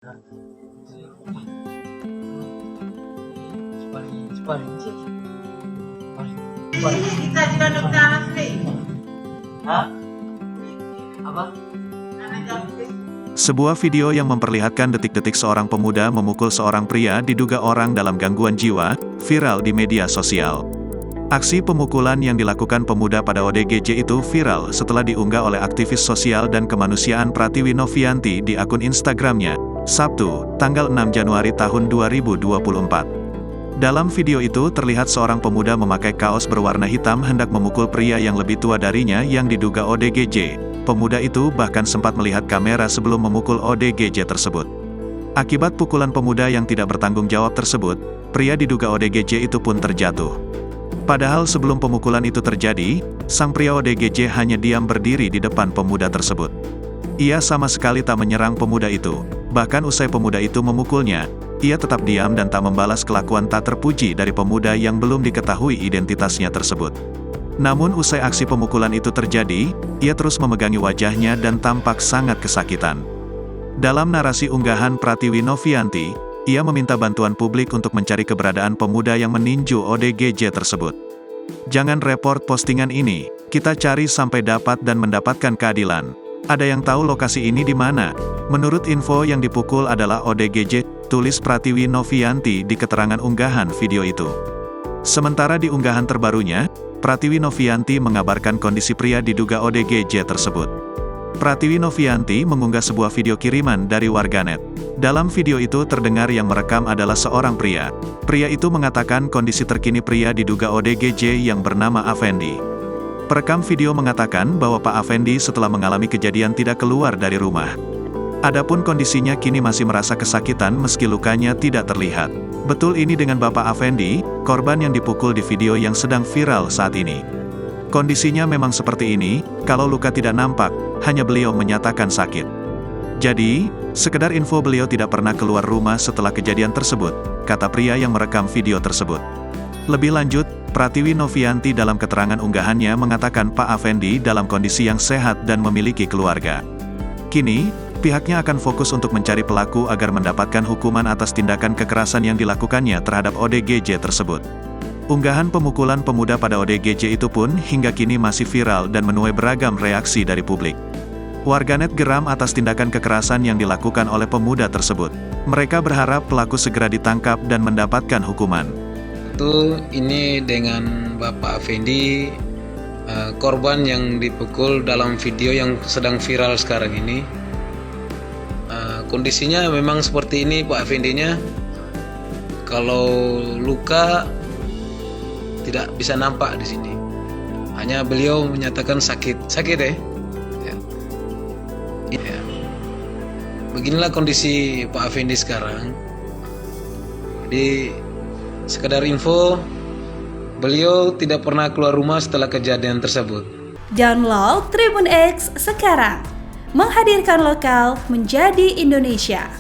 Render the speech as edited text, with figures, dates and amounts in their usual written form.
Kita juga dokter anak nih. Hah? Apa? Sebuah video yang memperlihatkan detik-detik seorang pemuda memukul seorang pria diduga orang dalam gangguan jiwa, viral di media sosial. Aksi pemukulan yang dilakukan pemuda pada ODGJ itu viral setelah diunggah oleh aktivis sosial dan kemanusiaan Pratiwi Novianti di akun Instagramnya, Sabtu, tanggal 6 Januari tahun 2024. Dalam video itu terlihat seorang pemuda memakai kaos berwarna hitam hendak memukul pria yang lebih tua darinya yang diduga ODGJ. Pemuda itu bahkan sempat melihat kamera sebelum memukul ODGJ tersebut. Akibat pukulan pemuda yang tidak bertanggung jawab tersebut, pria diduga ODGJ itu pun terjatuh. Padahal sebelum pemukulan itu terjadi, sang pria ODGJ hanya diam berdiri di depan pemuda tersebut. Ia sama sekali tak menyerang pemuda itu. Bahkan usai pemuda itu memukulnya, ia tetap diam dan tak membalas kelakuan tak terpuji dari pemuda yang belum diketahui identitasnya tersebut. Namun usai aksi pemukulan itu terjadi, ia terus memegangi wajahnya dan tampak sangat kesakitan. Dalam narasi unggahan Pratiwi Novianti, ia meminta bantuan publik untuk mencari keberadaan pemuda yang meninju ODGJ tersebut. Jangan report postingan ini, kita cari sampai dapat dan mendapatkan keadilan. Ada yang tahu lokasi ini di mana? Menurut info yang dipukul adalah ODGJ, tulis Pratiwi Novianti di keterangan unggahan video itu. Sementara di unggahan terbarunya, Pratiwi Novianti mengabarkan kondisi pria diduga ODGJ tersebut. Pratiwi Novianti mengunggah sebuah video kiriman dari warganet. Dalam video itu terdengar yang merekam adalah seorang pria. Pria itu mengatakan kondisi terkini pria diduga ODGJ yang bernama Afendi. Perekam video mengatakan bahwa Pak Afendi setelah mengalami kejadian tidak keluar dari rumah. Adapun kondisinya kini masih merasa kesakitan meski lukanya tidak terlihat. Betul ini dengan Bapak Afendi, korban yang dipukul di video yang sedang viral saat ini. Kondisinya memang seperti ini, kalau luka tidak nampak, hanya beliau menyatakan sakit. Jadi, sekedar info beliau tidak pernah keluar rumah setelah kejadian tersebut, kata pria yang merekam video tersebut. Lebih lanjut, Pratiwi Novianti dalam keterangan unggahannya mengatakan Pak Afendi dalam kondisi yang sehat dan memiliki keluarga. Kini, pihaknya akan fokus untuk mencari pelaku agar mendapatkan hukuman atas tindakan kekerasan yang dilakukannya terhadap ODGJ tersebut. Unggahan pemukulan pemuda pada ODGJ itu pun hingga kini masih viral dan menuai beragam reaksi dari publik. Warganet geram atas tindakan kekerasan yang dilakukan oleh pemuda tersebut. Mereka berharap pelaku segera ditangkap dan mendapatkan hukuman. Ini dengan Bapak Afendi, korban yang dipukul dalam video yang sedang viral sekarang ini. Kondisinya memang seperti ini Pak Afendinya. Kalau luka tidak bisa nampak di sini. Hanya beliau menyatakan sakit ya. Ya. Beginilah kondisi Pak Afendi sekarang. Jadi sekedar info, beliau tidak pernah keluar rumah setelah kejadian tersebut. Download Tribun X sekarang. Menghadirkan lokal menjadi Indonesia.